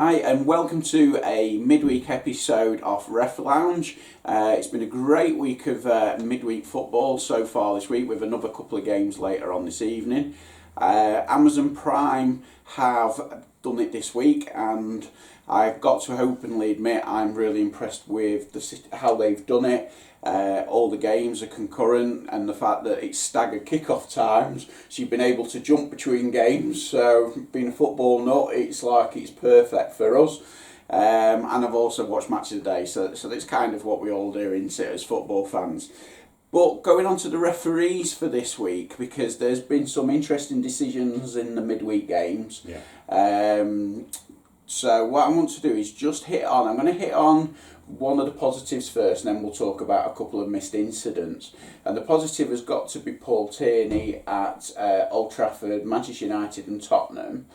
Hi and welcome to a midweek episode of Ref Lounge. It's been a great week of midweek football so far this week, with another couple of games later on this evening. Amazon Prime have done it this week, and I've got to openly admit I'm really impressed with how they've done it. All the games are concurrent, and the fact that it's staggered kickoff times, so you've been able to jump between games. So being a football nut, it's perfect for us. And I've also watched Match of the Day, so that's kind of what we all do as football fans. But going on to the referees for this week, because there's been some interesting decisions in the midweek games. Yeah. So what I want to do is just I'm going to hit on one of the positives first, and then we'll talk about a couple of missed incidents. And the positive has got to be Paul Tierney at Old Trafford, Manchester United and Tottenham.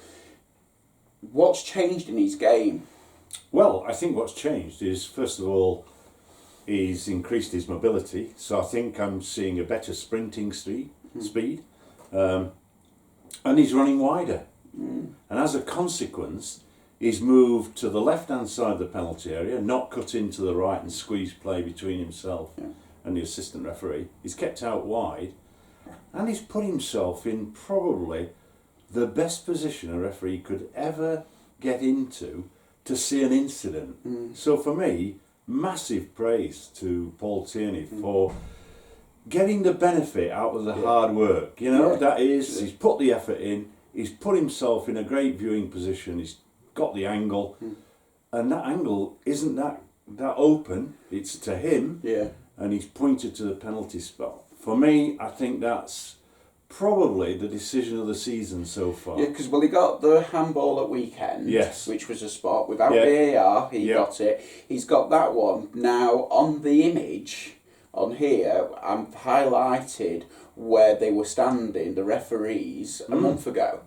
What's changed in his game? Well, I think what's changed is, first of all, he's increased his mobility. So I think I'm seeing a better sprinting speed. And he's running wider. And as a consequence, he's moved to the left-hand side of the penalty area, not cut into the right and squeeze play between himself and the assistant referee. He's kept out wide, and he's put himself in probably the best position a referee could ever get into to see an incident. So for me, massive praise to Paul Tierney for getting the benefit out of the hard work. That is, he's put the effort in, he's put himself in a great viewing position, he's got the angle, and that angle isn't that open, it's to him, and he's pointed to the penalty spot. For me, I think that's probably the decision of the season so far. Yeah, because he got the handball at weekend, which was a spot without VAR. He got it. He's got that one now on the image on here. I've highlighted where they were standing, the referees, a month ago,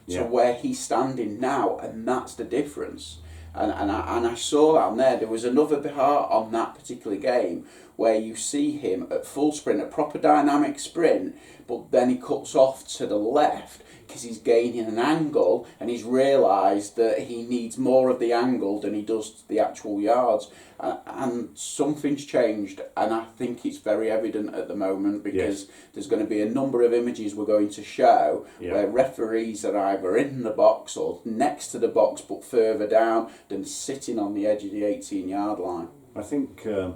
to where he's standing now, and that's the difference. And I saw that on there. There was another part on that particular game where you see him at full sprint, a proper dynamic sprint, but then he cuts off to the left because he's gaining an angle, and he's realised that he needs more of the angle than he does the actual yards. And something's changed, and I think it's very evident at the moment, because there's going to be a number of images we're going to show where referees are either in the box or next to the box but further down than sitting on the edge of the 18-yard line. I think, in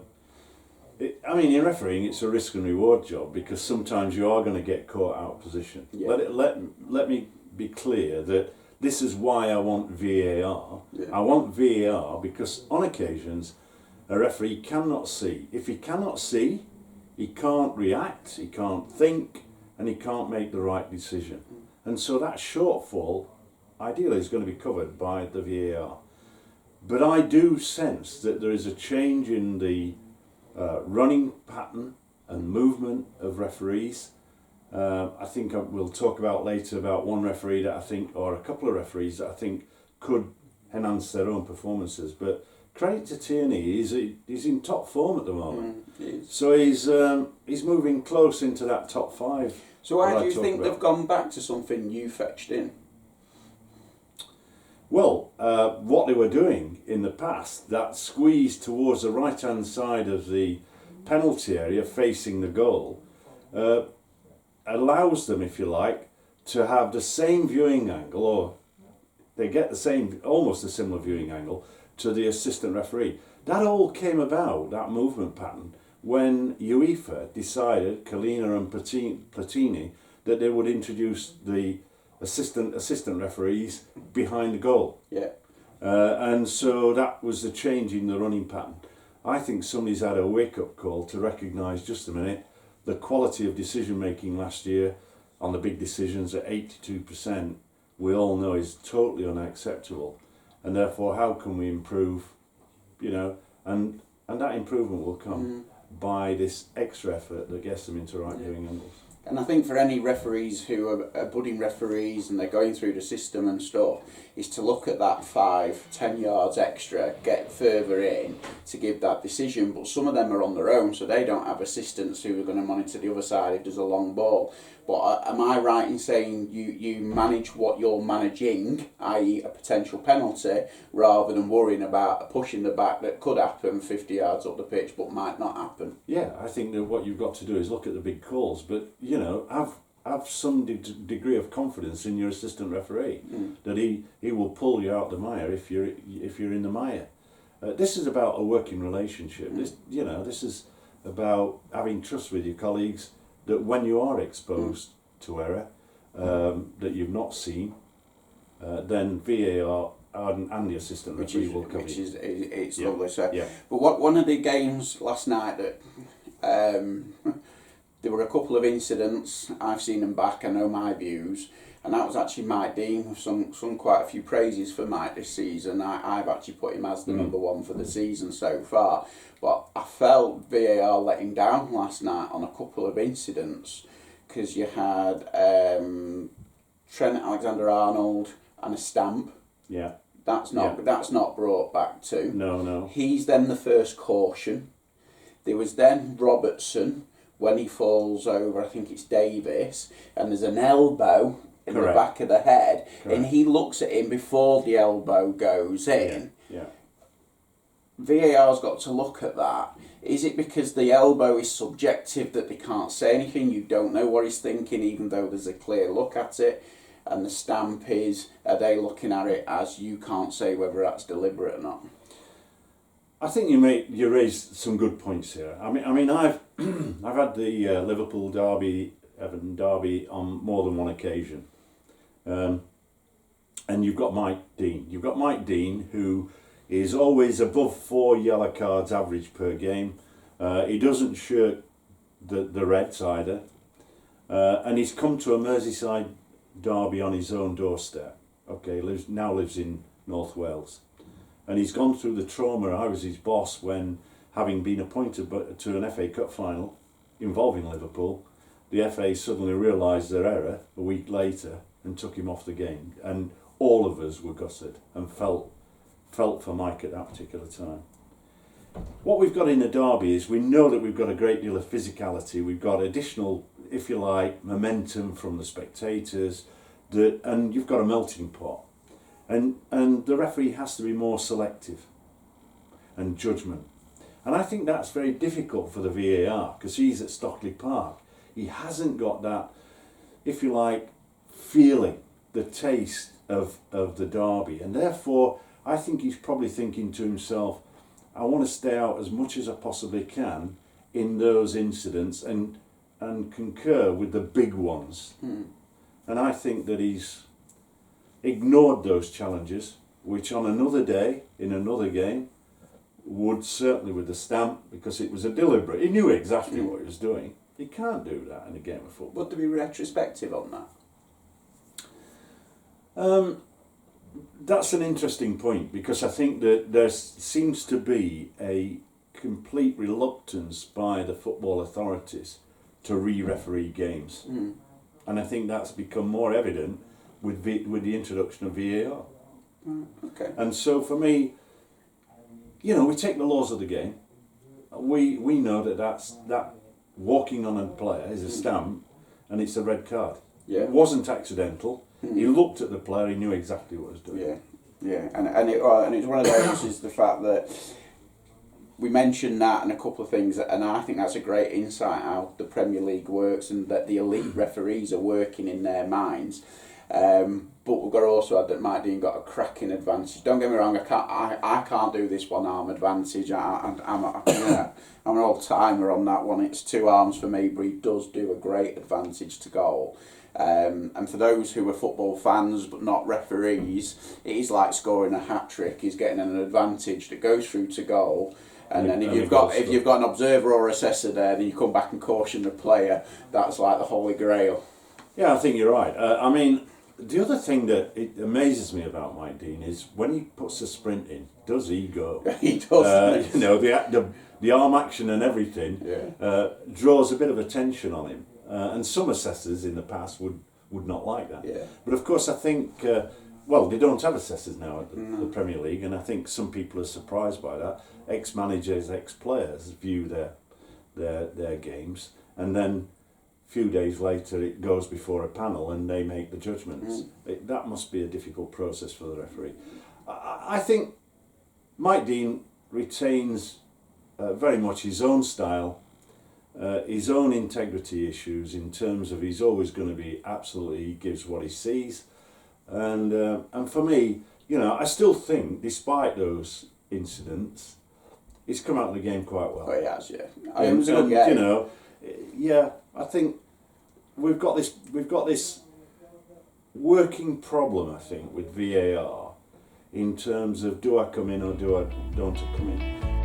refereeing, it's a risk and reward job, because sometimes you are going to get caught out of position. Let me be clear that this is why I want VAR. I want VAR because on occasions a referee cannot see. If he cannot see, he can't react, he can't think, and he can't make the right decision. And so that shortfall, ideally, is going to be covered by the VAR. But I do sense that there is a change in the running pattern and movement of referees. I think we'll talk about later about one referee that I think, or a couple of referees that I think could enhance their own performances. But credit to Tierney, he's in top form at the moment. So he's moving close into that top five. So why do you think they've gone back to something you fetched in? Well, what they were doing in the past, that squeeze towards the right-hand side of the penalty area facing the goal, allows them, if you like, to have the same viewing angle, or they get almost a similar viewing angle to the assistant referee. That all came about, that movement pattern, when UEFA decided, Collina and Platini, that they would introduce the assistant referees behind the goal. And so that was the change in the running pattern. I think somebody's had a wake-up call to recognise, just a minute, the quality of decision-making last year on the big decisions at 82%, we all know is totally unacceptable. And therefore, how can we improve, and that improvement will come by this extra effort that gets them into right viewing angles. And I think for any referees who are budding referees and they're going through the system and stuff, is to look at that 5-10 yards extra, get further in to give that decision. But some of them are on their own, so they don't have assistants who are going to monitor the other side if there's a long ball. But am I right in saying you manage what you're managing, i.e. a potential penalty, rather than worrying about a push in the back that could happen 50 yards up the pitch but might not happen? Yeah, I think that what you've got to do is look at the big calls, but have some degree of confidence in your assistant referee that he will pull you out the mire if you're in the mire. This is about a working relationship. This is about having trust with your colleagues, that when you are exposed to error that you've not seen, then VAR and the assistant referee will cover you. It's lovely. So, but one of the games last night that there were a couple of incidents. I've seen them back. I know my views, and that was actually Mike Dean. We've sung quite a few praises for Mike this season. I've actually put him as the number one for the season so far. But I felt VAR let him down last night on a couple of incidents, because you had Trent Alexander-Arnold and a stamp. Yeah. That's not brought back to. No. He's then the first caution. There was then Robertson when he falls over, I think it's Davis, and there's an elbow in the back of the head, and he looks at him before the elbow goes in. Yeah. VAR's got to look at that. Is it because the elbow is subjective that they can't say anything? You don't know what he's thinking, even though there's a clear look at it. And the stamp is, are they looking at it as you can't say whether that's deliberate or not? I think you raised some good points here. I mean, I've I've had the Liverpool derby, Everton derby on more than one occasion, and you've got Mike Dean. You've got Mike Dean, who is always above 4 yellow cards average per game. He doesn't shirk the Reds either, and he's come to a Merseyside derby on his own doorstep. Okay, now lives in North Wales. And he's gone through the trauma. I was his boss when, having been appointed to an FA Cup final involving Liverpool, the FA suddenly realised their error a week later and took him off the game. And all of us were gutted and felt for Mike at that particular time. What we've got in the derby is we know that we've got a great deal of physicality. We've got additional, if you like, momentum from the spectators, and you've got a melting pot. And the referee has to be more selective and judgment. And I think that's very difficult for the VAR, because he's at Stockley Park. He hasn't got that, if you like, feeling, the taste of the derby. And therefore, I think he's probably thinking to himself, I want to stay out as much as I possibly can in those incidents and concur with the big ones. And I think that he's ignored those challenges, which on another day, in another game, would certainly with the stamp, because it was a deliberate, he knew exactly what he was doing. He can't do that in a game of football. Would there be retrospective on that? That's an interesting point, because I think that there seems to be a complete reluctance by the football authorities to re-referee games. And I think that's become more evident with the introduction of VAR. Okay. And so for me, we take the laws of the game. We know that walking on a player is a stamp, and it's a red card. Yeah. It wasn't accidental. He looked at the player. He knew exactly what he was doing. Yeah. And it's one of those is the fact that we mentioned that and a couple of things, and I think that's a great insight how the Premier League works and that the elite referees are working in their minds. But we've got to also add that Mike Dean got a cracking advantage. Don't get me wrong, I can't do this one arm advantage. I'm an old timer on that one. It's 2 arms for me, but he does do a great advantage to goal. And for those who are football fans but not referees, it is like scoring a hat trick. He's getting an advantage that goes through to goal. And then if you've got an observer or assessor there, then you come back and caution the player. That's like the holy grail. Yeah, I think you're right. The other thing that it amazes me about Mike Dean is when he puts a sprint in, does he go? He does. The arm action and everything draws a bit of attention on him. and some assessors in the past would not like that. Yeah. But of course, I think they don't have assessors now at the Premier League, and I think some people are surprised by that. Ex-managers, ex-players view their games, and then a few days later it goes before a panel and they make the judgments. That must be a difficult process for the referee. I think Mike Dean retains very much his own style, his own integrity issues in terms of he's always going to be absolutely, he gives what he sees. And for me, I still think, despite those incidents, he's come out of the game quite well. Oh, he has, yeah. It was a good game. I think we've got this working problem, I think, with VAR in terms of do I come in or don't I come in.